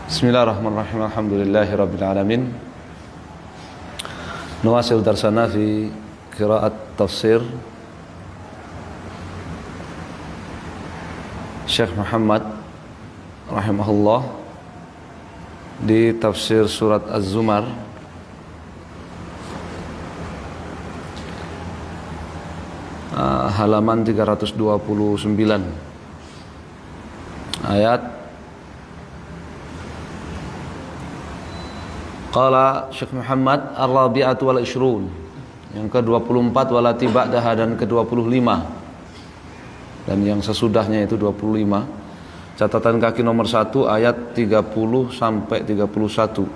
Bismillahirrahmanirrahim. Alhamdulillahirabbil alamin. Nuwasil darsana fi qiraat tafsir Syekh Muhammad rahimahullah di tafsir surat Az-Zumar halaman 329 ayat. Qala Syekh Muhammad ar-rabi'atu wal ishrun, yang ke-24 walati ba'daha, dan ke-25 dan yang sesudahnya itu 25. Catatan kaki nomor 1 ayat 30 sampai 31.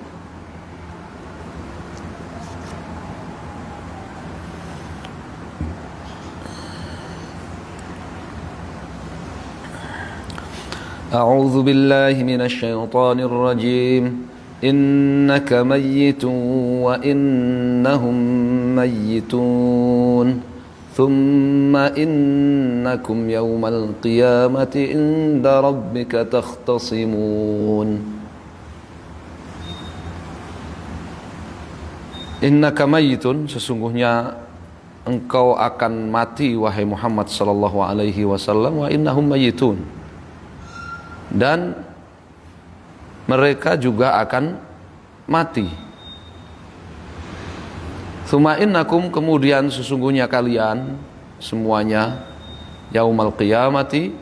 A'udzu billahi minasy syaithanir rajim. Innaka mayyitun wa innahum mayyitun thumma innakum yawmal qiyamati inda rabbika takhtasimun. Innaka mayyitun, sesungguhnya engkau akan mati wahai Muhammad sallallahu alaihi wasallam, wa innahum mayyitun, dan mereka juga akan mati. Tsumma innakum, kemudian sesungguhnya kalian semuanya, yaumal qiyamati,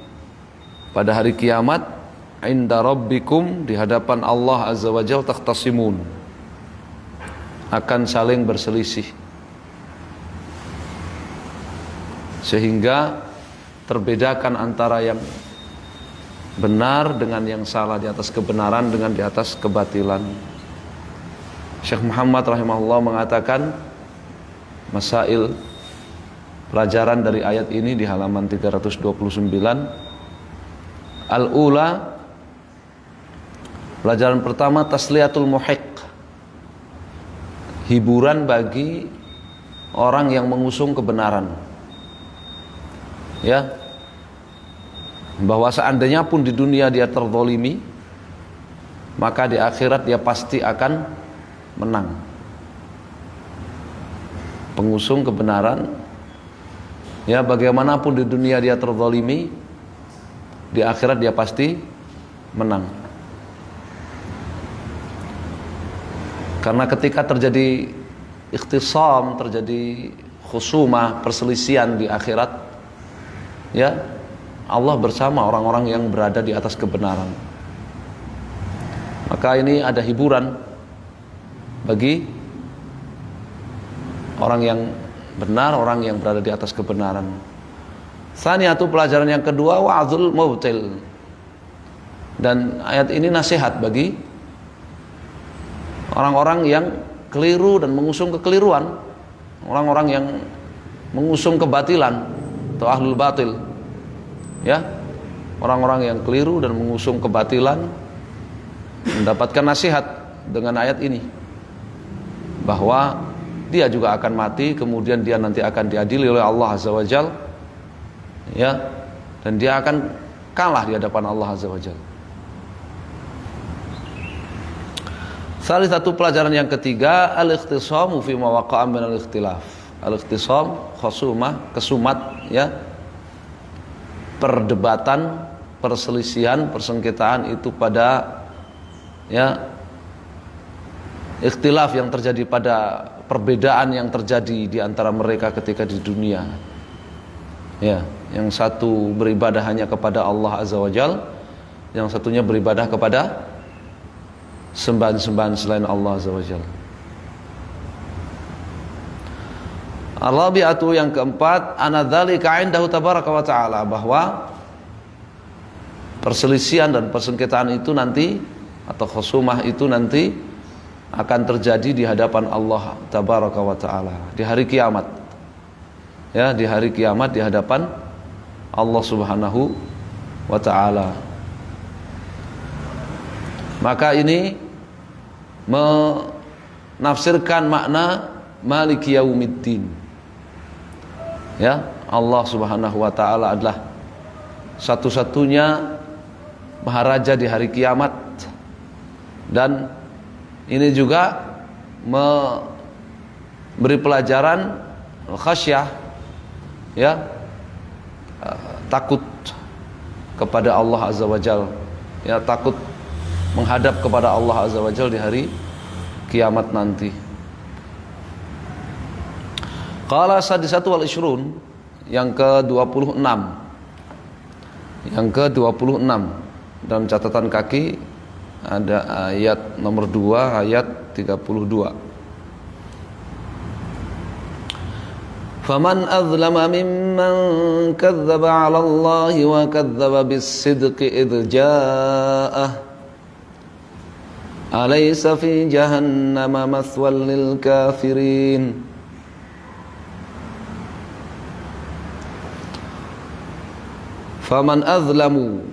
pada hari kiamat, inda rabbikum, di hadapan Allah azza wa jalla, takhtasimun, akan saling berselisih, sehingga terbedakan antara yang benar dengan yang salah, di atas kebenaran dengan di atas kebatilan. Syekh Muhammad rahimahullah mengatakan masail, pelajaran dari ayat ini di halaman 329. Al-ula, pelajaran pertama, tasliyatul muhiq, hiburan bagi orang yang mengusung kebenaran, ya, bahwa seandainya pun di dunia dia terzalimi, maka di akhirat dia pasti akan menang. Pengusung kebenaran, ya, bagaimanapun di dunia dia terzalimi, di akhirat dia pasti menang. Karena ketika terjadi ikhtisam, terjadi khusumah, perselisihan di akhirat, ya, Allah bersama orang-orang yang berada di atas kebenaran. Maka ini ada hiburan bagi orang yang benar, orang yang berada di atas kebenaran. Tsaniyatu, pelajaran yang kedua, wa'dzul mubtil, dan ayat ini nasihat bagi orang-orang yang keliru dan mengusung kekeliruan, orang-orang yang mengusung kebatilan atau ahlul batil, ya, orang-orang yang keliru dan mengusung kebatilan mendapatkan nasihat dengan ayat ini, bahwa dia juga akan mati, kemudian dia nanti akan diadili oleh Allah azza wa jalla, ya, dan dia akan kalah di hadapan Allah azza wa jalla. Salah satu pelajaran yang ketiga, al-ikhtisamu fi ma waqa'a min al-ikhtilaf. Al-ikhtisam, khusumah, kesumat, ya, perdebatan, perselisihan, persengketaan itu pada, ya, ikhtilaf yang terjadi, pada perbedaan yang terjadi di antara mereka ketika di dunia. Ya, yang satu beribadah hanya kepada Allah azza wa jalla, yang satunya beribadah kepada sembahan-sembahan selain Allah azza wa jalla. Ar-rabi'atu, yang keempat, anadzalika 'indahu tabaraka wa ta'ala, bahwa perselisihan dan persengketaan itu nanti, atau khusumah itu nanti akan terjadi di hadapan Allah tabaraka wa ta'ala di hari kiamat, ya, di hari kiamat di hadapan Allah subhanahu wa ta'ala. Maka ini menafsirkan makna maliki yaumiddin, ya, Allah subhanahu wa ta'ala adalah satu-satunya maharaja di hari kiamat, Dan ini juga memberi pelajaran khasyah, ya, takut kepada Allah Azza wa Jalla, ya, takut menghadap kepada Allah Azza wa Jalla di hari kiamat nanti. Qala sadisatu wal ishrun, yang ke-26. Yang ke-26 dalam catatan kaki ada ayat nomor 2, ayat 32. Faman azlama mimman kadzdzaba 'ala Allahi wa kadzdzaba bis-sidqi idz ja'ah alaysa fi jahannama mathwal lil kafirin. Faman azlamu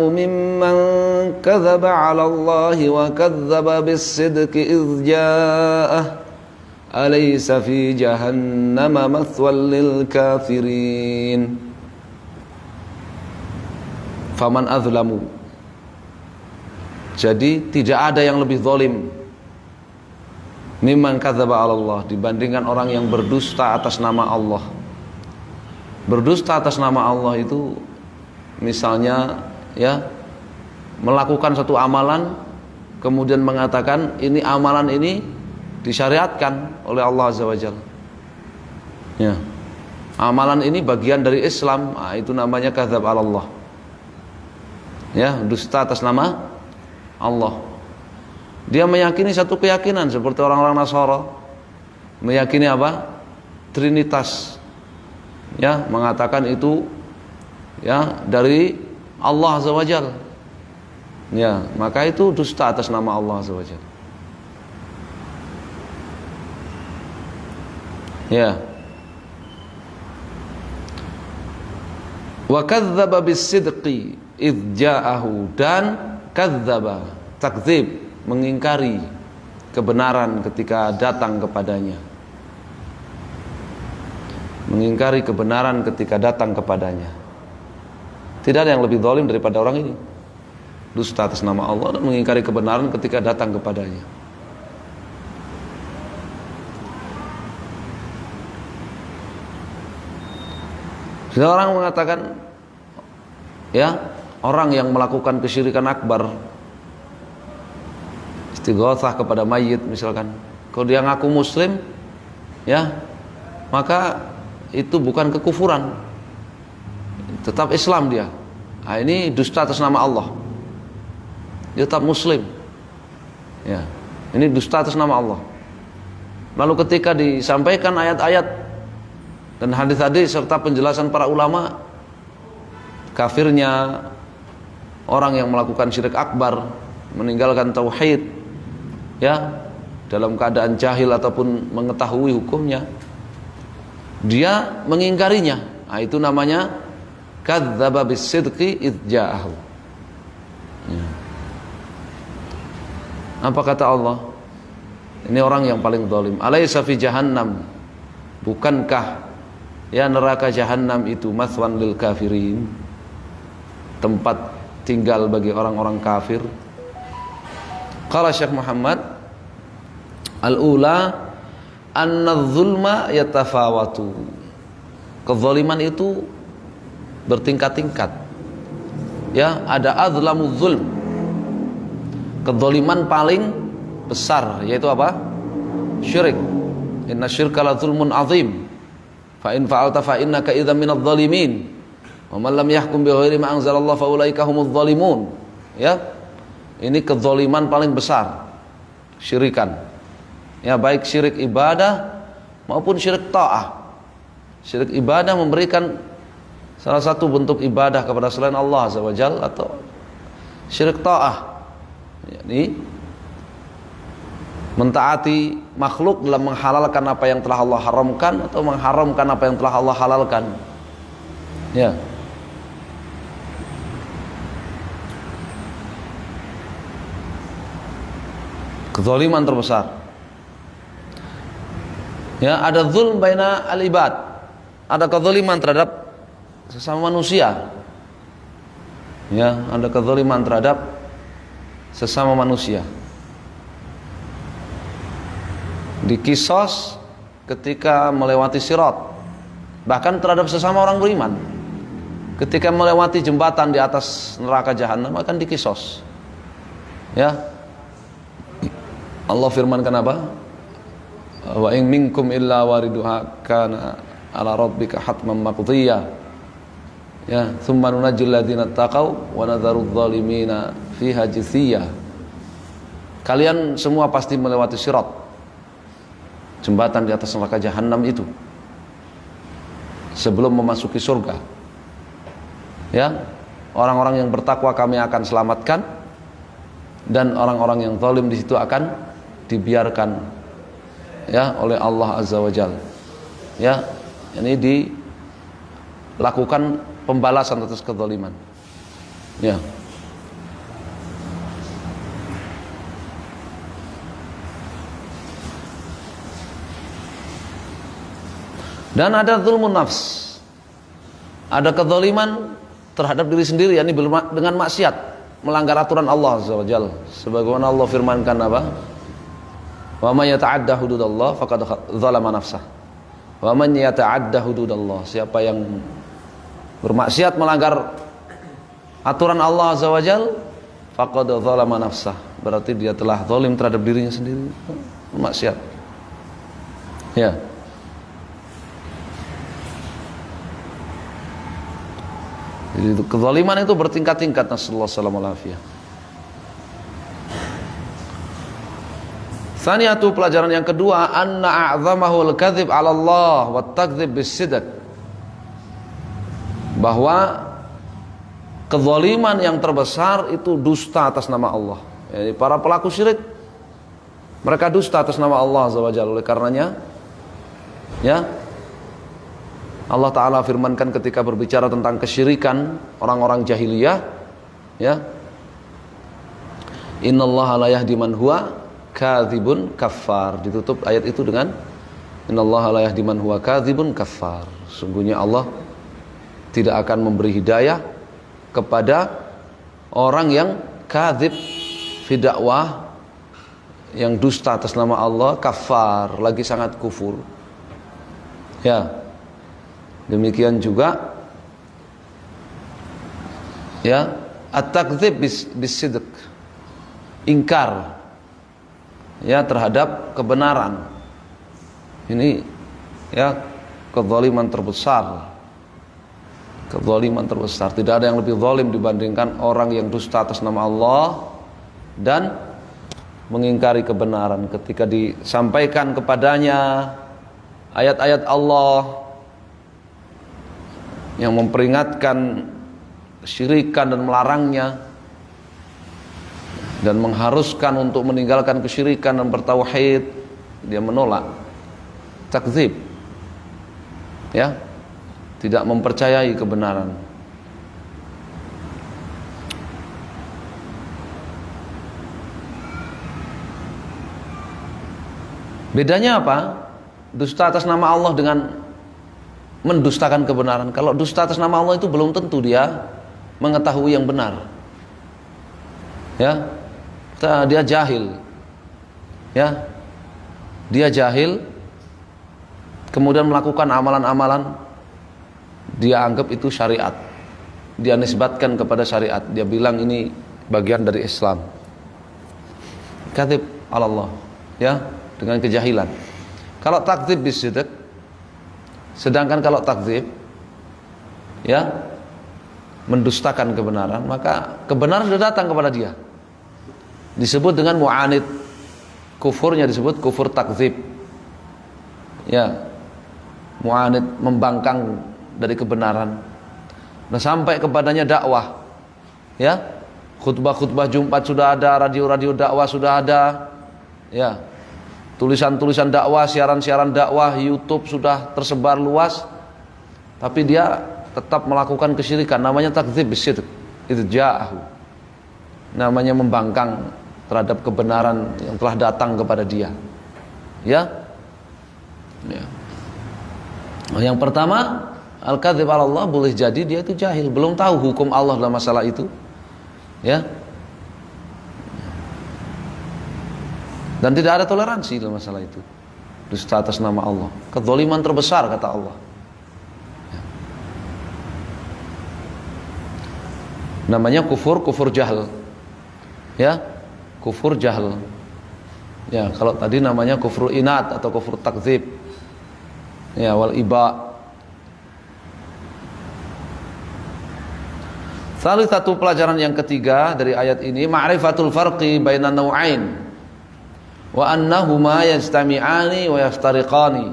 mimman kadzdzaba 'ala Allahi wa kadzdzaba bis-sidqi idz ja'ah alaysa fi jahannama mathwal lil kafirin. Faman azlamu, jadi tidak ada yang lebih zalim mimman kadzdzaba 'ala Allah, dibandingkan orang yang berdusta atas nama Allah. Berdusta atas nama Allah itu misalnya, ya, melakukan satu amalan kemudian mengatakan ini amalan ini disyariatkan oleh Allah Azza wa Jalla, ya, amalan ini bagian dari Islam. Itu namanya kadzdzab 'ala Allah, ya, dusta atas nama Allah. Dia meyakini satu keyakinan seperti orang-orang Nasara, meyakini apa? Trinitas, ya, mengatakan itu, ya, dari Allah Azza wa Jalla, ya, maka itu dusta atas nama Allah Azza wa Jalla, ya. Wa kadzdzaba bis-sidqi idz ja'ahu, dan kadzdzaba, takdzib, mengingkari kebenaran ketika datang kepadanya. Mengingkari kebenaran ketika datang kepadanya. Tidak ada yang lebih zalim daripada orang ini. Dusta atas nama Allah dan mengingkari kebenaran ketika datang kepadanya. Seorang mengatakan, ya, orang yang melakukan kesyirikan akbar, istighatsah kepada mayit misalkan, kalau dia ngaku muslim, ya, maka itu bukan kekufuran, tetap Islam dia. Nah, ini dusta atas nama Allah, dia tetap muslim, ya, ini dusta atas nama Allah. Lalu ketika disampaikan ayat-ayat dan hadis-hadis serta penjelasan para ulama kafirnya orang yang melakukan syirik akbar, meninggalkan tauhid, ya, dalam keadaan jahil ataupun mengetahui hukumnya, dia mengingkarinya. Nah, itu namanya kadzdzaba bis-sidqi idz ja'ahu, ya. Apa kata Allah? Ini orang yang paling zalim. Alaysa fi jahannam, bukankah, ya, neraka jahannam itu mathwan lil kafirin, tempat tinggal bagi orang-orang kafir. Qala Syekh Muhammad, al-ula anna dzulma yatafawatu, kezaliman itu bertingkat-tingkat, ya, ada azlamuz zulm, kezaliman paling besar, yaitu apa? Syirik. Inna syirka la zulmun azim, fa in fa'alta fa innaka idzan minadh dhalimin, wa man lam yahkum bi ghairi ma anzalallah fa ulaika humudz zalimun, ya. Ini kezaliman paling besar, syirikan, ya, baik syirik ibadah maupun syirik ta'ah. Syirik ibadah memberikan salah satu bentuk ibadah kepada selain Allah Azza wa Jalla, atau syirik ta'ah, yakni mentaati makhluk dalam menghalalkan apa yang telah Allah haramkan atau mengharamkan apa yang telah Allah halalkan, ya. Kezaliman terbesar, ya. Ada zulm baina al-ibad, ada kezaliman terhadap sesama manusia. Ya, ada kezaliman terhadap sesama manusia. Dikisos ketika melewati sirat, bahkan terhadap sesama orang beriman. Ketika melewati jembatan di atas neraka jahanam akan dikisos. Ya. Allah firmankan apa? Wa in minkum illa wariduha kana ala rabbika hatman maqdiyya. Ya, tsumma nunajjil ladzina taqaw wa nadharudz zalimina fiha jithiyya. Kalian semua pasti melewati sirat, jembatan di atas neraka jahanam itu, sebelum memasuki surga. Ya, orang-orang yang bertakwa kami akan selamatkan, dan orang-orang yang zalim di situ akan dibiarkan, ya, oleh Allah Azza wa Jalla. Ya, ini dilakukan pembalasan atas kezaliman. Ya. Dan ada zulmun nafs, ada kezaliman terhadap diri sendiri, yakni dengan maksiat, melanggar aturan Allah Azza wa Jalla. Sebagaimana Allah firmankan apa? Wa man yata'adda hududallah faqad zalama nafsah. Wa man yata'adda hududallah, siapa yang bermaksiat melanggar aturan Allah Azza wa Jalla, faqad zalama nafsah, berarti dia telah zalim terhadap dirinya sendiri, maksiat. Ya. Jadi kezaliman itu bertingkat-tingkat. Nasallallahu alaihi wasallam. Tsaniyatu, pelajaran yang kedua, anna a'zamahu al-kadzib 'ala Allah wa at-takdzib bis-sidq. Bahwa kezaliman yang terbesar itu dusta atas nama Allah. Jadi para pelaku syirik, mereka dusta atas nama Allah Azza wa Jalla. Oleh karenanya, ya, Allah Ta'ala firmankan ketika berbicara tentang kesyirikan orang-orang jahiliyah, ya, innallaha la yahdi man huwa kadzibun kaffar. Ditutup ayat itu dengan innallaha la yahdi man huwa kadzibun kaffar. Sungguhnya Allah tidak akan memberi hidayah kepada orang yang kadzib fi dakwah, yang dusta atas nama Allah, kafar, lagi sangat kufur. Ya. Demikian juga, ya, at-takdzib bis-sidq, ingkar, ya, terhadap kebenaran. Ini, ya, kezaliman terbesar. Kezaliman terbesar. Tidak ada yang lebih zalim dibandingkan orang yang dusta atas nama Allah dan mengingkari kebenaran ketika disampaikan kepadanya ayat-ayat Allah yang memperingatkan kesyirikan dan melarangnya, dan mengharuskan untuk meninggalkan kesyirikan dan bertauhid, dia menolak, takdzib, ya, tidak mempercayai kebenaran. Bedanya apa? Dusta atas nama Allah dengan mendustakan kebenaran. Kalau dusta atas nama Allah itu belum tentu dia mengetahui yang benar. Ya, dia jahil. Ya, dia jahil, kemudian melakukan amalan-amalan, dia anggap itu syariat, dia nisbatkan kepada syariat, dia bilang ini bagian dari Islam. Kadzib ala Allah, ya, dengan kejahilan. Kalau takdzib bisidq, sedangkan kalau takdzib, ya, mendustakan kebenaran, maka kebenaran sudah datang kepada dia, disebut dengan mu'anid. Kufurnya disebut kufur takdzib, ya, mu'anid, membangkang dari kebenaran. Nah, sampai kepadanya dakwah, ya, khutbah-khutbah Jumat sudah ada, radio-radio dakwah sudah ada, ya, tulisan-tulisan dakwah, siaran-siaran dakwah, YouTube sudah tersebar luas, tapi dia tetap melakukan kesyirikan. Namanya takdzib bisidq, itu ja'ahu, namanya membangkang terhadap kebenaran yang telah datang kepada dia, ya, ya. Yang pertama, al-kadzib 'ala Allah, boleh jadi dia itu jahil, belum tahu hukum Allah dalam masalah itu. Ya. Dan tidak ada toleransi dalam masalah itu. Dusta atas nama Allah, kezaliman terbesar kata Allah. Ya. Namanya kufur jahl. Ya, kufur jahl. Ya, kalau tadi namanya kufur inat atau kufur takdzib. Ya, wal iba. Salah satu pelajaran yang ketiga dari ayat ini, ma'rifatul farqi bainan naw'ain wa annahuma yajtami'ani wa yaftariqani.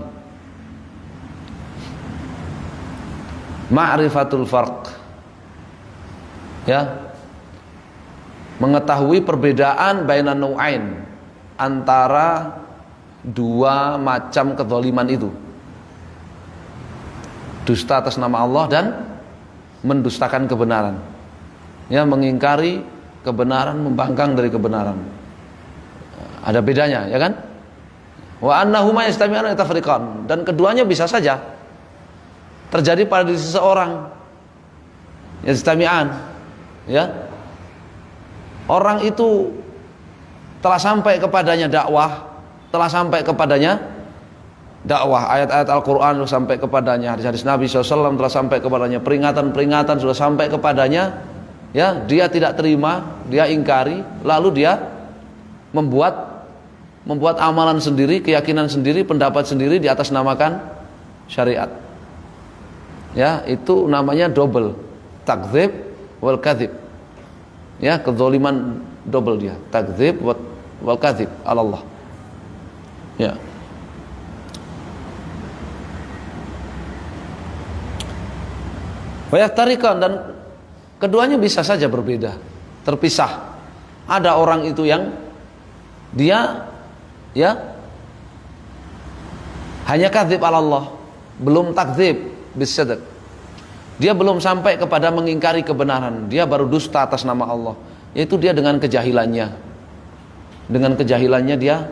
Ma'rifatul farq. Ya. Mengetahui perbedaan bainan naw'ain, antara dua macam kezaliman itu. Dusta atas nama Allah dan mendustakan kebenaran. Ya, mengingkari kebenaran, membangkang dari kebenaran. Ada bedanya, ya kan? Wa annahuma yastami'an wa yatafariqan, dan keduanya bisa saja terjadi pada diri seseorang. Yastami'an, ya. Orang itu telah sampai kepadanya dakwah, telah sampai kepadanya dakwah, ayat-ayat Al-Quran sudah sampai kepadanya, hadis-hadis Nabi SAW telah sampai kepadanya, peringatan-peringatan sudah sampai kepadanya. Ya, dia tidak terima, dia ingkari, lalu dia membuat amalan sendiri, keyakinan sendiri, pendapat sendiri di atas namakan syariat. Ya, itu namanya double, takdzib wal kadzib. Ya, kezaliman double dia, takdzib wal kadzib 'ala Allah. Ya. Wayaftariqan, dan keduanya bisa saja berbeda, terpisah. Ada orang itu yang dia ya hanya kadzib 'ala Allah, belum takdzib bisidq. Dia belum sampai kepada mengingkari kebenaran, dia baru dusta atas nama Allah. Yaitu dia dengan kejahilannya. Dengan kejahilannya dia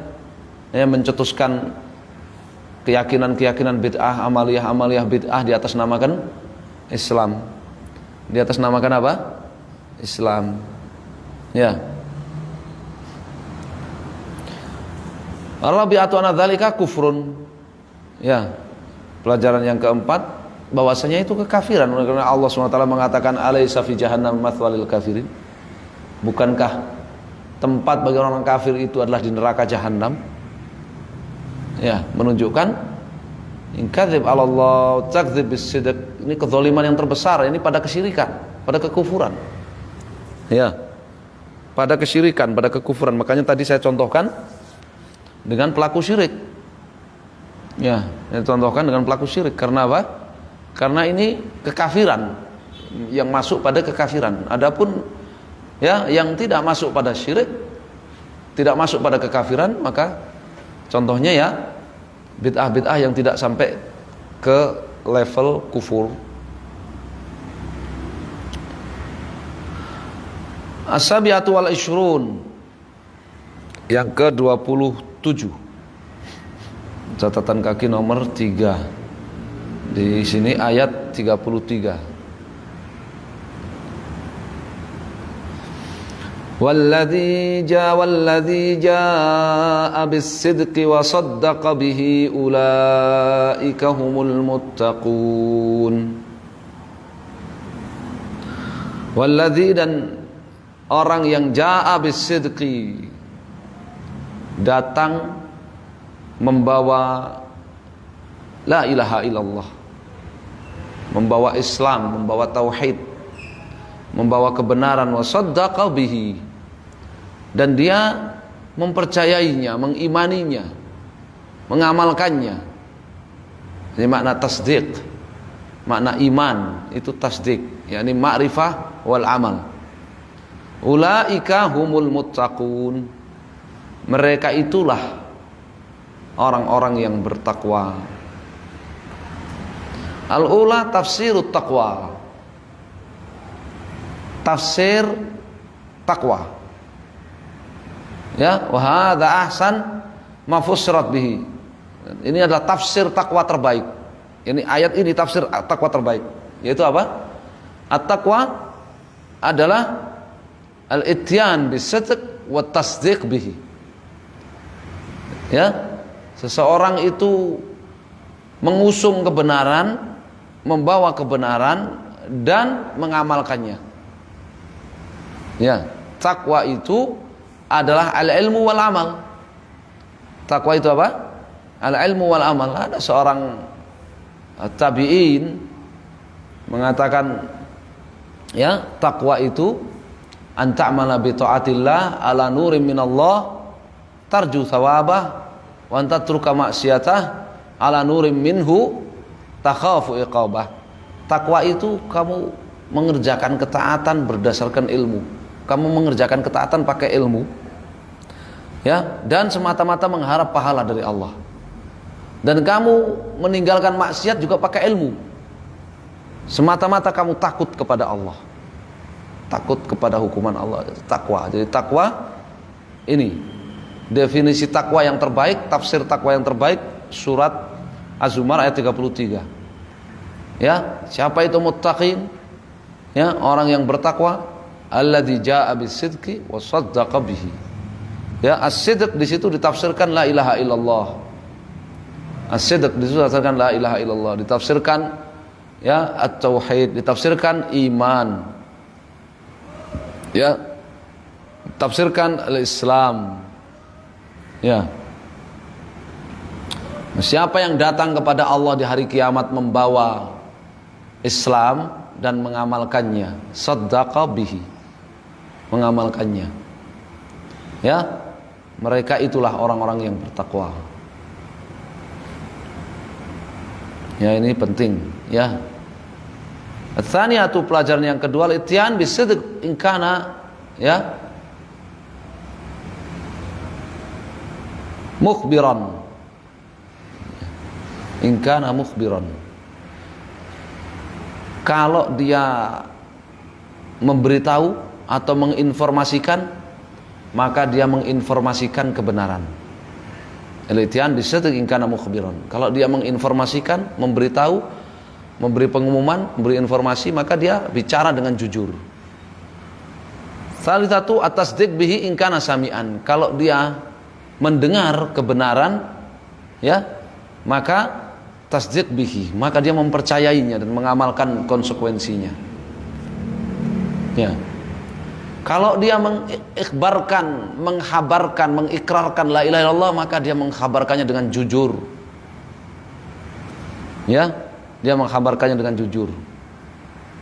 mencetuskan keyakinan-keyakinan bid'ah, amaliyah bid'ah di atas namakan Islam. Di atas namakan apa? Islam. Ya. Ar-rabi'atu anna dzalika kufrun. Ya. Pelajaran yang keempat, bahwasanya itu kekafiran, karena Allah SWT mengatakan alaisa fi jahannam mathwal lil kafirin. Bukankah tempat bagi orang kafir itu adalah di neraka jahanam? Ya, menunjukkan ingkadzib 'ala Allah, takdzib bisidq. Ini kezaliman yang terbesar, ini pada kesyirikan, pada kekufuran. Ya. Pada kesyirikan, pada kekufuran. Makanya tadi saya contohkan dengan pelaku syirik. Ya, saya contohkan dengan pelaku syirik. Karena apa? Karena ini kekafiran yang masuk pada kekafiran. Adapun ya yang tidak masuk pada syirik, tidak masuk pada kekafiran, maka contohnya ya bid'ah-bid'ah yang tidak sampai ke level kufur. As-sabi'atu wal ishrun, yang ke-27. Catatan kaki nomor 3. Di sini ayat 33. Walladzi jaa'a bis-sidqi wa saddaqa bihi ulaika humul muttaqun. Walladzi, dan orang yang jaa'a bis-sidqi, datang membawa la ilaha illallah, membawa Islam, membawa tauhid, membawa kebenaran, wa saddaqa bihi, dan dia mempercayainya, mengimaninya, mengamalkannya. Ini makna tasdiq, makna iman itu tasdiq, yakni ma'rifah wal amal. Ulaika humul muttaqun, mereka itulah orang-orang yang bertakwa. Al-ula tafsirut taqwa, tafsir takwa. Ya, wa hadza ahsan ma fussirat bihi. Ini adalah tafsir takwa terbaik. Ini ayat ini tafsir at-taqwa terbaik, yaitu apa? At-taqwa adalah al-ityan bis-sidq wa tasdiq bihi. Ya, seseorang itu mengusung kebenaran, membawa kebenaran dan mengamalkannya. Ya, takwa itu adalah al-ilmu wal amal. Takwa itu apa? Al-ilmu wal amal. Ada seorang tabi'in mengatakan, ya, takwa itu an ta'mala bi ta'atillah ala nurin minallah tarju thawabah wa an tatruka maksiatah ala nurin minhu takhafu iqabah. Takwa itu kamu mengerjakan ketaatan berdasarkan ilmu. Kamu mengerjakan ketaatan pakai ilmu, ya, dan semata-mata mengharap pahala dari Allah. Dan kamu meninggalkan maksiat juga pakai ilmu, semata-mata kamu takut kepada Allah, takut kepada hukuman Allah. Itu takwa. Jadi takwa ini definisi takwa yang terbaik, tafsir takwa yang terbaik surat Az-Zumar ayat 33. Ya, siapa itu muttaqin? Ya, orang yang bertakwa, alladzi jaa'a bis-sidqi wa saddaqa bihi. Ya, as-sidq di situ ditafsirkan la ilaha illallah. As-sidq di situ ditafsirkan la ilaha illallah, ditafsirkan ya at-tauhid, ditafsirkan iman. Ya, ditafsirkan al-Islam. Ya. Siapa yang datang kepada Allah di hari kiamat membawa Islam dan mengamalkannya, saddaqa bihi, mengamalkannya. Ya, mereka itulah orang-orang yang bertakwa. Ya, ini penting, ya. Ats-tsaniyatu, pelajaran yang kedua, al-ityan bis-sidq in kana, ya, mukhbiran. In kana mukhbiran. Kalau dia memberitahu atau menginformasikan, maka dia menginformasikan kebenaran. Al-ityan bis-sidq in kana mukhbiran. Kalau dia menginformasikan, memberitahu, memberi pengumuman, memberi informasi, maka dia bicara dengan jujur. Salitsatu at-tasdiq bihi in kana sami'an. Kalau dia mendengar kebenaran, ya, maka tasdiq bihi, maka dia mempercayainya dan mengamalkan konsekuensinya. Ya. Kalau dia mengikhbarkan, menghabarkan, mengikrarkan la ilaha illallah, maka dia menghabarkannya dengan jujur. Ya, dia menghabarkannya dengan jujur.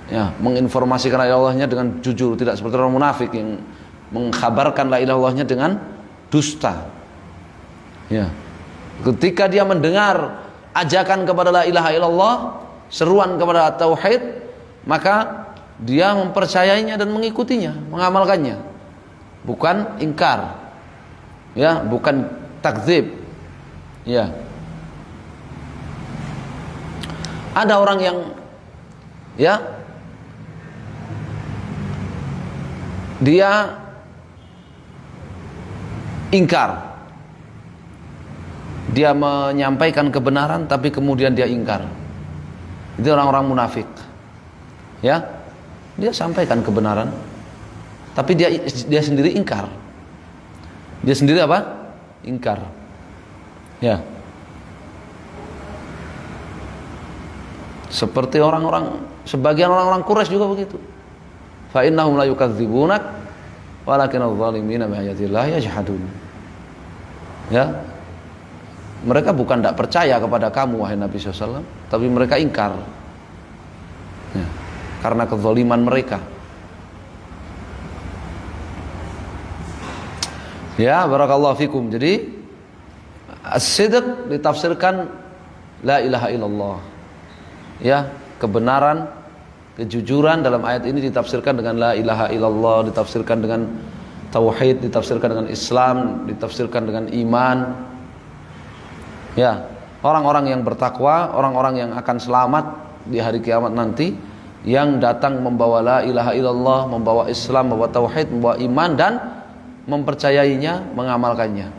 Ya, menginformasikan la ilaha illallahnya dengan jujur, tidak seperti orang munafik yang menghabarkan la ilaha illallahnya dengan dusta. Ya. Ketika dia mendengar ajakan kepada la ilaha illallah, seruan kepada tauhid, maka dia mempercayainya dan mengikutinya, mengamalkannya. Bukan ingkar. Ya, bukan takdzib. Ya. Ada orang yang, ya, dia ingkar. Dia menyampaikan kebenaran tapi kemudian dia ingkar. Itu orang-orang munafik. Ya. Dia sampaikan kebenaran tapi dia sendiri ingkar. Dia sendiri apa? Ingkar. Ya. Seperti sebagian orang-orang Quraisy juga begitu. Fa innahum la yukadzibunak walakinadz zalimina bi ayatillahi yajhadun. Ya. Mereka bukan tidak percaya kepada kamu wahai Nabi SAW, tapi mereka ingkar. Ya. Karena kezaliman mereka. Ya, barakallahu fikum. Jadi as-sidq ditafsirkan la ilaha illallah. Ya, kebenaran, kejujuran dalam ayat ini ditafsirkan dengan la ilaha illallah, ditafsirkan dengan tauhid, ditafsirkan dengan Islam, ditafsirkan dengan iman. Ya, orang-orang yang bertakwa, orang-orang yang akan selamat di hari kiamat nanti, yang datang membawa la ilaha illallah, membawa Islam, membawa tauhid, membawa iman dan mempercayainya, mengamalkannya.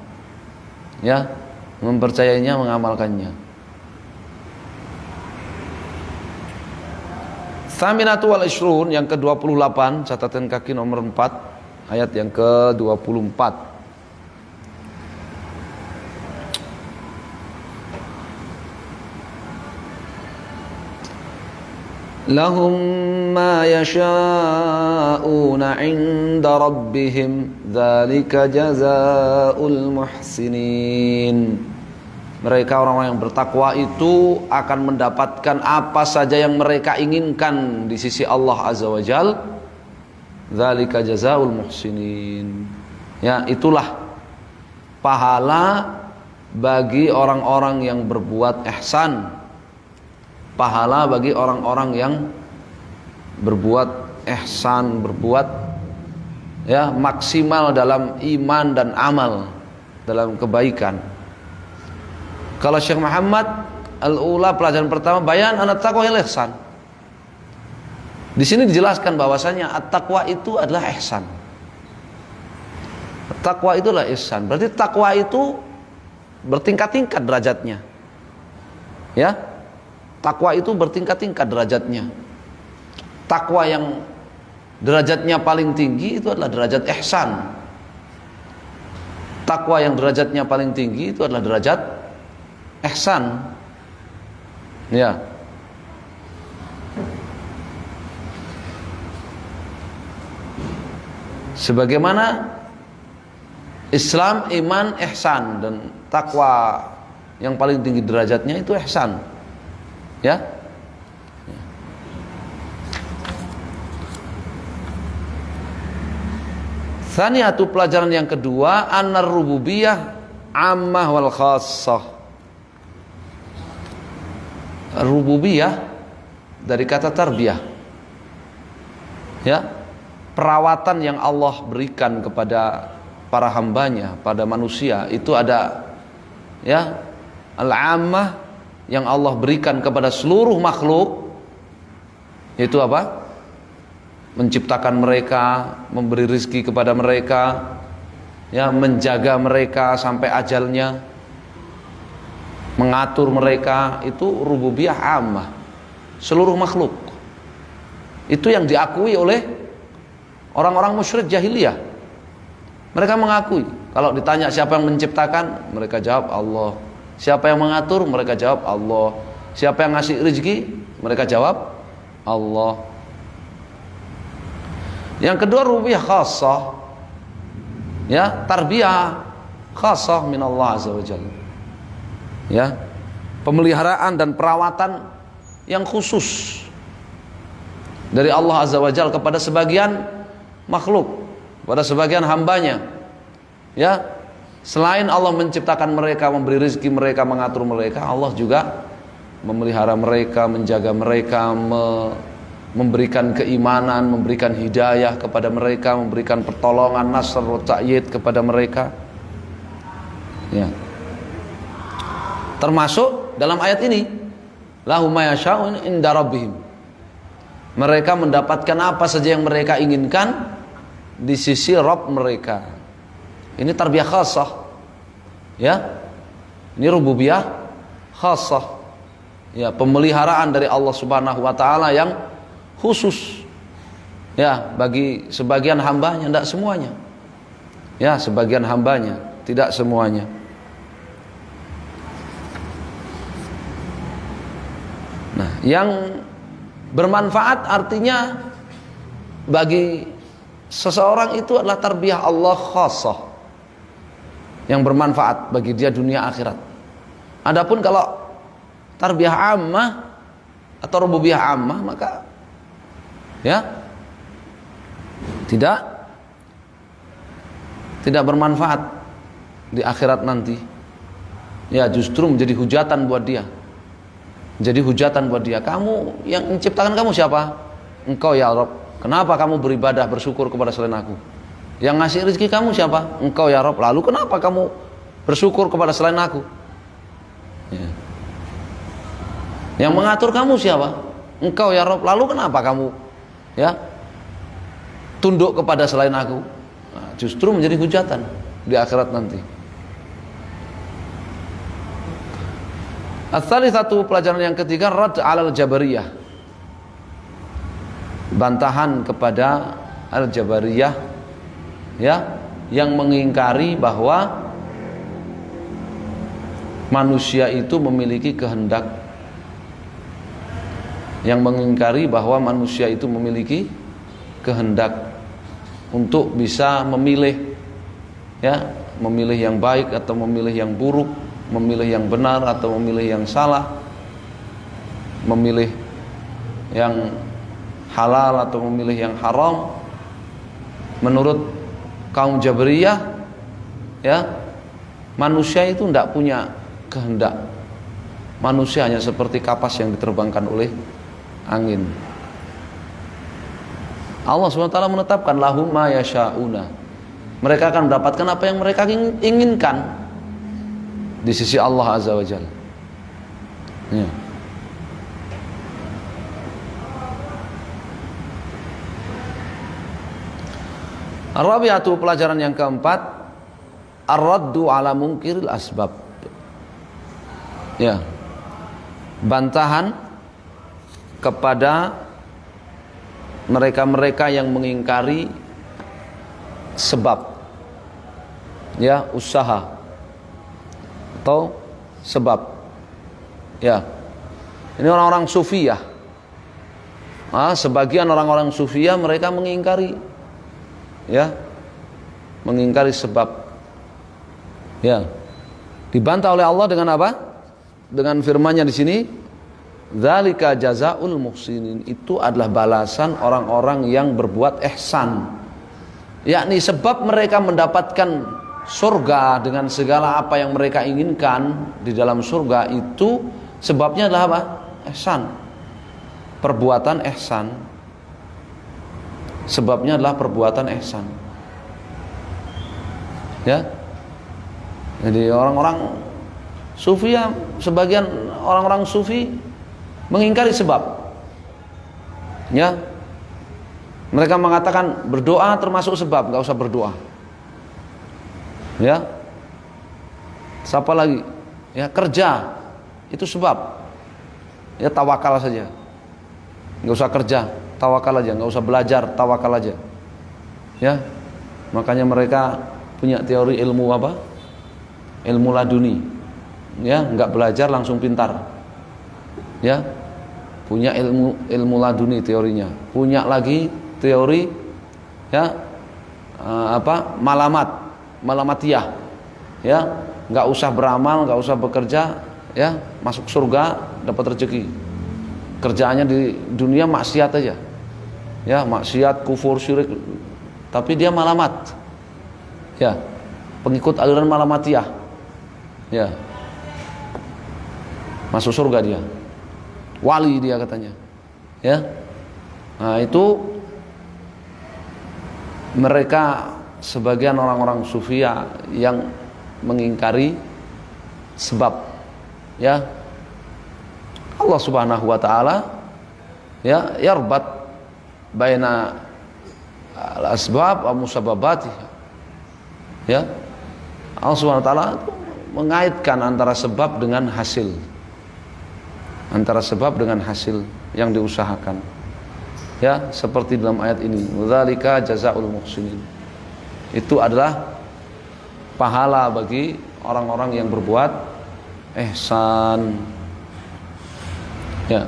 Ya, mempercayainya, mengamalkannya. Tsaminatu wal ishrun, yang ke-28, catatan kaki nomor 4, ayat yang ke-24. Lahum ma yasha'una 'inda rabbihim dzalika jazaa'ul muhsinin. Mereka orang-orang yang bertakwa itu akan mendapatkan apa saja yang mereka inginkan di sisi Allah Azza wa Jal. Dzalika jazaa'ul muhsinin. Ya, itulah pahala bagi orang-orang yang berbuat ihsan. Pahala bagi orang-orang yang berbuat ihsan, berbuat ya maksimal dalam iman dan amal, dalam kebaikan. Kalau Syekh Muhammad Al-Ula pelajaran pertama, bayan at-taqwa wal ihsan. Di sini dijelaskan bahwasanya at-taqwa itu adalah ihsan. At-taqwa itulah ihsan. Berarti takwa itu bertingkat-tingkat derajatnya. Ya. Takwa itu bertingkat-tingkat derajatnya. Takwa yang derajatnya paling tinggi itu adalah derajat ihsan. Takwa yang derajatnya paling tinggi itu adalah derajat ihsan. Ya. Sebagaimana Islam, iman, ihsan, dan takwa yang paling tinggi derajatnya itu ihsan. Ya. Tsaniyatu, pelajaran yang kedua, annar rububiyah ammah wal khassah. Rububiyah dari kata tarbiyah. Ya. Perawatan yang Allah berikan kepada para hambanya, pada manusia, itu ada ya al-ammah yang Allah berikan kepada seluruh makhluk, yaitu apa? Menciptakan mereka, memberi rizki kepada mereka, ya, menjaga mereka sampai ajalnya, mengatur mereka. Itu rububiyah ammah, seluruh makhluk. Itu yang diakui oleh orang-orang musyrik jahiliyah. Mereka mengakui. Kalau ditanya siapa yang menciptakan, mereka jawab Allah. Siapa yang mengatur? Mereka jawab Allah. Siapa yang ngasih rezeki? Mereka jawab Allah. Yang kedua, rububiyah khassah. Ya, tarbiyah khassah min Allah Azza wa Jalla. Ya, pemeliharaan dan perawatan yang khusus dari Allah Azza wa Jalla kepada sebagian makhluk, pada sebagian hambanya. Ya, selain Allah menciptakan mereka, memberi rezeki mereka, mengatur mereka, Allah juga memelihara mereka, menjaga mereka, memberikan keimanan, memberikan hidayah kepada mereka, memberikan pertolongan, nasr, ta'yid kepada mereka. Ya. Termasuk dalam ayat ini, lahum ma yasha'un inda rabbihim. Mereka mendapatkan apa saja yang mereka inginkan di sisi Rabb mereka. Ini tarbiyah khassah. Ya. Ini rububiyah khassah. Ya, pemeliharaan dari Allah Subhanahu wa taala yang khusus. Ya, bagi sebagian hambanya, tidak semuanya. Ya, sebagian hambanya, tidak semuanya. Nah, yang bermanfaat artinya bagi seseorang itu adalah tarbiyah Allah khassah, yang bermanfaat bagi dia dunia akhirat. Adapun kalau tarbiyah ammah atau rububiyah ammah, maka ya tidak bermanfaat di akhirat nanti. Ya, justru menjadi hujatan buat dia. Jadi hujatan buat dia. Kamu yang menciptakan kamu siapa? Engkau ya Rabb. Kenapa kamu beribadah bersyukur kepada selain aku? Yang ngasih rezeki kamu siapa? Engkau ya Rabb. Lalu kenapa kamu bersyukur kepada selain aku? Ya. Yang mengatur kamu siapa? Engkau ya Rabb. Lalu kenapa kamu ya tunduk kepada selain aku? Nah, justru menjadi hujatan di akhirat nanti. Ats-tsalitsatu, pelajaran yang ketiga, rad 'alal jabariyah. bantahan kepada Al-Jabariyah, ya, yang mengingkari bahwa manusia itu memiliki kehendak, yang mengingkari bahwa manusia itu memiliki kehendak untuk bisa memilih, ya, memilih yang baik atau memilih yang buruk, memilih yang benar atau memilih yang salah, memilih yang halal atau memilih yang haram. Menurut kaum Jabariyah, ya, manusia itu tidak punya kehendak. Manusia hanya seperti kapas yang diterbangkan oleh angin. Allah SWT menetapkan lahum ma yasha'una. Mereka akan mendapatkan apa yang mereka inginkan di sisi Allah Azza wa Jalla. Ya. Ar-rabi'atu, pelajaran yang keempat, ar-raddu ala munkiril asbab. Ya. Bantahan kepada mereka-mereka yang mengingkari sebab, ya, usaha atau sebab, ya. Ini orang-orang sufiyah. Sebagian orang-orang sufiyah mereka mengingkari, ya, mengingkari sebab, ya. Dibantah oleh Allah dengan apa? Dengan firman-Nya di sini, dzalika jazaul muhsinin, itu adalah balasan orang-orang yang berbuat ihsan. Yakni sebab mereka mendapatkan surga dengan segala apa yang mereka inginkan di dalam surga itu sebabnya adalah apa? Ihsan. Perbuatan ihsan. Sebabnya adalah perbuatan ihsan. Ya. Jadi orang-orang sufi, ya, sebagian orang-orang sufi mengingkari sebab. Ya. Mereka mengatakan berdoa termasuk sebab, enggak usah berdoa. Ya. Siapa lagi? Ya, kerja itu sebab. Ya, tawakal saja. Enggak usah kerja, tawakal aja, enggak usah belajar, tawakal aja. Ya. Makanya mereka punya teori ilmu apa? Ilmu laduni. Ya, enggak belajar langsung pintar. Ya. Punya ilmu laduni teorinya. Punya lagi teori, ya, malamatiyah, ya, nggak usah beramal, nggak usah bekerja, ya, masuk surga, dapat rezeki. Kerjaannya di dunia maksiat aja, ya, maksiat, kufur, syirik, tapi dia malamat, ya, pengikut aliran malamatiyah, ya, masuk surga dia, wali dia katanya, ya. Nah, itu mereka sebagian orang-orang sufia yang mengingkari sebab, ya. Allah Subhanahu wa taala, ya, yarbat baina al-asbab wa musabbabatih. Ya. Allah Subhanahu wa taala mengaitkan antara sebab dengan hasil. Antara sebab dengan hasil yang diusahakan. Ya, seperti dalam ayat ini, dzalika jazaul muhsinin. Itu adalah pahala bagi orang-orang yang berbuat ihsan. Ya.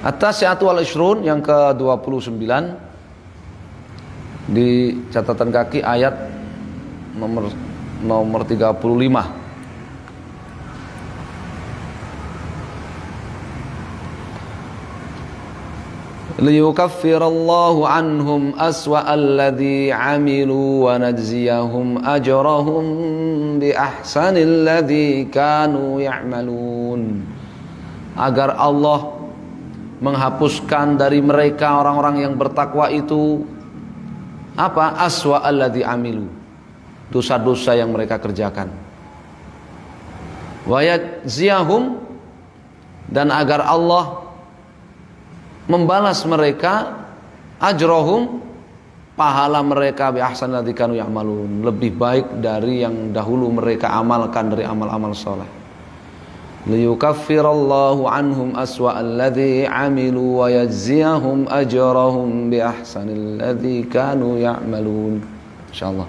At-tasi'atu wal ishrun, yang ke-29 di catatan kaki ayat nomor 35. Liyukaffirallahu anhum aswa'alladzi 'amilu wa najziyahum ajrahum bi ahsanil ladzi kanu ya'malun. Agar Allah menghapuskan dari mereka orang-orang yang bertakwa itu apa? Aswa alladzi amilu, dosa-dosa yang mereka kerjakan. Wa yajziyahum, dan agar Allah membalas mereka ajrohum, pahala mereka bi ahsani alladzi kanu ya'malun, lebih baik dari yang dahulu mereka amalkan dari amal-amal saleh. Liyukaffirallahu anhum aswa alladzi amilu wa yajziyahum ajrahum bi ahsani alladzi kanu ya'malun. Insyaallah.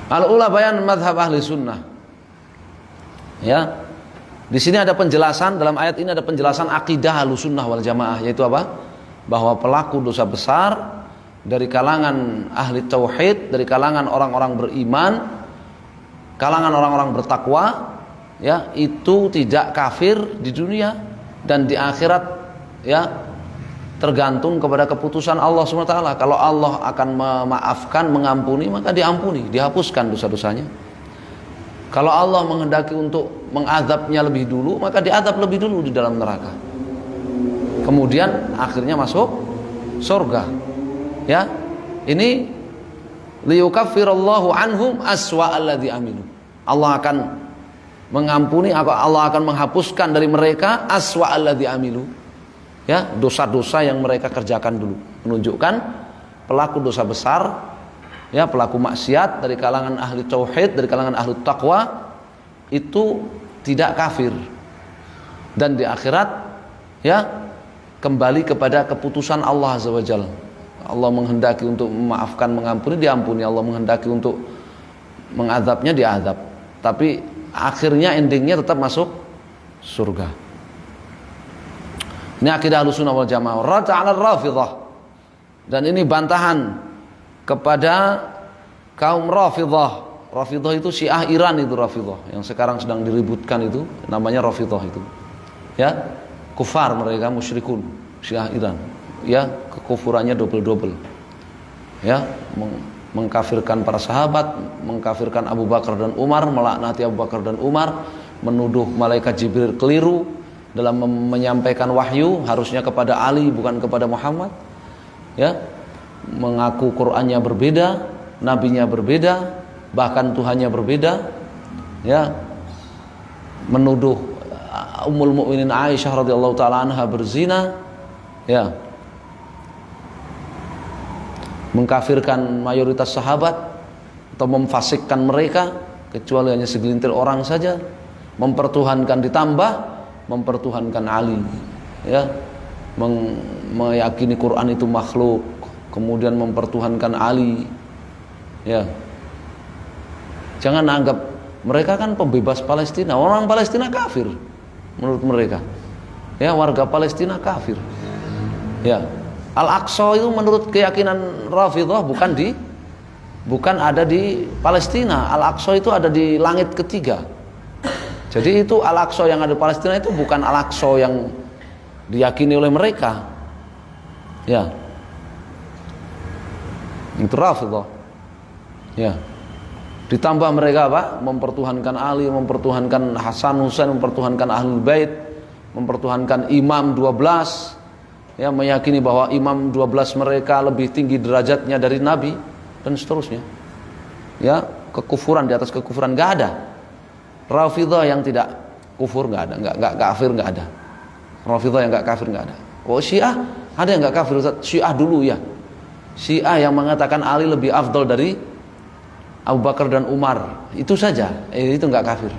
Al-ula bayan madhab ahli sunnah. Ya, di sini ada penjelasan, dalam ayat ini ada penjelasan akidah ahli sunnah wal jamaah, yaitu apa? Bahwa pelaku dosa besar dari kalangan ahli tauhid, dari kalangan orang-orang beriman, kalangan orang-orang bertakwa, ya, itu tidak kafir di dunia dan di akhirat, ya, tergantung kepada keputusan Allah SWT. Kalau Allah akan memaafkan, mengampuni, maka diampuni, dihapuskan dosa-dosanya. Kalau Allah menghendaki untuk mengadabnya lebih dulu, maka diadab lebih dulu di dalam neraka. Kemudian akhirnya masuk surga. Ya, ini liyukaffirallahu anhum aswa alladzi amilu. Allah akan mengampuni, Allah akan menghapuskan dari mereka aswa alladzi amilu. Ya, dosa-dosa yang mereka kerjakan dulu, menunjukkan pelaku dosa besar, ya, pelaku maksiat dari kalangan ahli tauhid, dari kalangan ahli taqwa itu tidak kafir, dan di akhirat, ya, kembali kepada keputusan Allah Azza wa Jalla. Allah menghendaki untuk memaafkan, mengampuni, diampuni. Allah menghendaki untuk mengadabnya, diadab. Tapi akhirnya, endingnya tetap masuk surga. Ini akidah Ahlussunnah wal Jamaah. Rad 'ala Rafidhah. Dan ini bantahan kepada kaum Rafidhah. Rafidhah itu Syiah Iran, itu Rafidhah yang sekarang sedang diributkan, itu namanya Rafidhah itu. Ya, kufar mereka, musyrikun, Syiah Iran. Ya, kekufurannya double-double. Ya, mengkafirkan para sahabat, mengkafirkan Abu Bakar dan Umar, melaknati Abu Bakar dan Umar, menuduh malaikat Jibril keliru dalam menyampaikan wahyu, harusnya kepada Ali bukan kepada Muhammad. Ya, mengaku Qur'annya berbeda, nabinya berbeda, bahkan Tuhannya berbeda. Ya, menuduh Ummul Mukminin Aisyah radhiyallahu taala anha berzina. Ya, mengkafirkan mayoritas sahabat atau memfasikkan mereka kecuali hanya segelintir orang saja, mempertuhankan, ditambah mempertuhankan Ali, ya, meyakini Quran itu makhluk, kemudian mempertuhankan Ali. Ya, jangan anggap mereka kan pembebas Palestina, orang Palestina kafir menurut mereka. Ya, warga Palestina kafir. Ya, Al-Aqsa itu menurut keyakinan Rafidhah bukan ada di Palestina. Al-Aqsa itu ada di langit ketiga. Jadi itu Al-Aqsa yang ada di Palestina itu bukan Al-Aqsa yang diyakini oleh mereka. Ya, itu Rafidhah. Ya, ditambah mereka apa? Mempertuhankan Ali, mempertuhankan Hasan Husain, mempertuhankan Ahlul Bait, mempertuhankan Imam 12. Ya, meyakini bahwa Imam 12 mereka lebih tinggi derajatnya dari Nabi dan seterusnya. Ya, kekufuran di atas kekufuran, nggak ada. Rafidhah yang tidak kufur nggak ada, nggak kafir nggak ada. Rafidhah yang nggak kafir nggak ada. Oh, Syiah ada yang nggak kafir, Ustaz? Syiah dulu ya. Syiah yang mengatakan Ali lebih afdal dari Abu Bakar dan Umar, itu saja. Itu nggak kafir.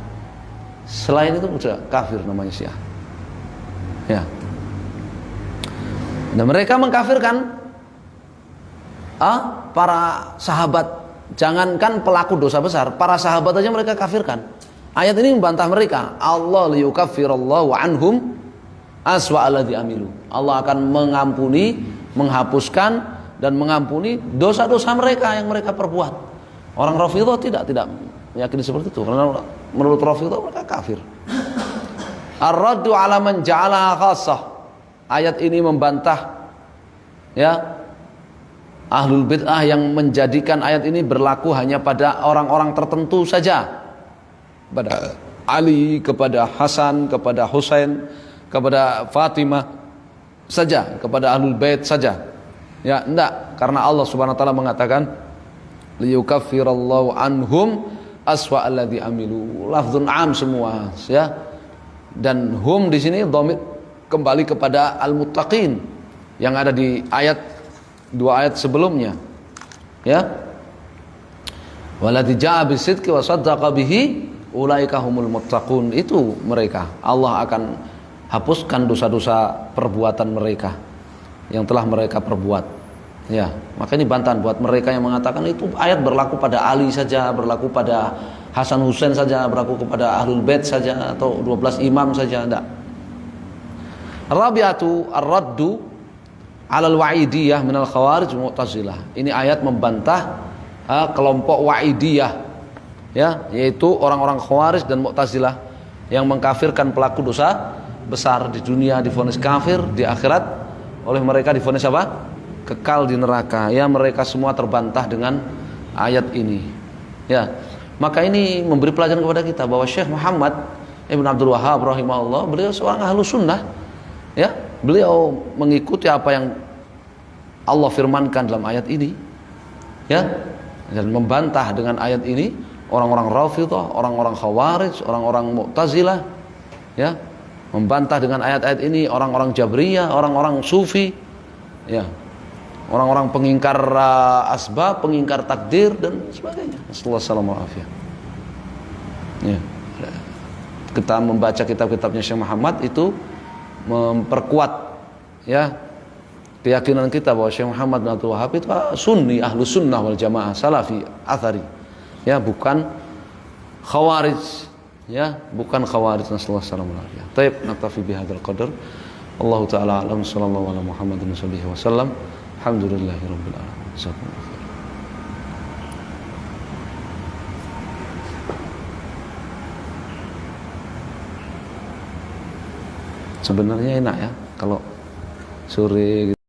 Selain itu sudah kafir namanya Syiah. Ya. Dan mereka mengkafirkan para sahabat. Jangankan pelaku dosa besar, para sahabat aja mereka kafirkan. Ayat ini membantah mereka. Allah liyukaffirallahu anhum aswa alladzi amilu. Allah akan mengampuni, menghapuskan dan mengampuni dosa-dosa mereka yang mereka perbuat. Orang Rafidhah tidak meyakini seperti itu, karena menurut Rafidhah mereka kafir. Ar-raddu 'ala man ja'alaha khassah. Ayat ini membantah, ya, ahlul bid'ah yang menjadikan ayat ini berlaku hanya pada orang-orang tertentu saja. Kepada Ali, kepada Hasan, kepada Husain, kepada Fatimah saja, kepada ahlul bait saja. Ya, enggak, karena Allah Subhanahu wa taala mengatakan liyukaffirallahu anhum aswa alladzi amilu. Lafzun am semua, ya. Dan hum di sini dhamir kembali kepada al-muttaqin. yang ada di dua ayat sebelumnya. Ya. Walladzi jaa bisidqi wa saddaqa bihi ulaika humul muttaqun. Itu mereka. Allah akan hapuskan dosa-dosa perbuatan mereka yang telah mereka perbuat. Ya, maka ini bantahan buat mereka yang mengatakan itu ayat berlaku pada Ali saja, berlaku pada Hasan Husain saja, berlaku kepada Ahlul Bait saja, atau 12 imam saja. Tidak. Rabi'atu ar-raddu 'alal wa'idiyah minal khawarij mu'tazilah. Ini ayat membantah kelompok wa'idiyah, ya, yaitu orang-orang khawarij dan mu'tazilah yang mengkafirkan pelaku dosa besar di dunia divonis kafir, di akhirat oleh mereka divonis apa? Kekal di neraka. Ya, mereka semua terbantah dengan ayat ini. Ya, maka ini memberi pelajaran kepada kita bahwa Syekh Muhammad Ibn Abdul Wahhab rahimahullah, beliau seorang ahlu sunnah. Ya, beliau mengikuti apa yang Allah firmankan dalam ayat ini. Ya, dan membantah dengan ayat ini orang-orang Rafidhah, orang-orang Khawarij, orang-orang Mu'tazilah, ya, membantah dengan ayat-ayat ini orang-orang Jabriyah, orang-orang Sufi, ya, orang-orang pengingkar asbab, pengingkar takdir dan sebagainya. Assalamualaikum warahmatullahi wabarakatuh. Ya, kita membaca kitab-kitabnya Syekh Muhammad itu memperkuat, ya, keyakinan kita bahwa Syekh Muhammad bin Abdul Wahhab itu sunni, ahlu sunnah wal jamaah, salafi, athari, ya, bukan khawarij, ya, bukan khawarij. Nasallahu alaihi wasallam. Taib, naktafi bihadzal qadar. Allahu taala alam, sallallahu ala Muhammadin sallallahu alaihi wasallam. Alhamdulillahirabbil alamin. Sebenarnya enak ya kalau sore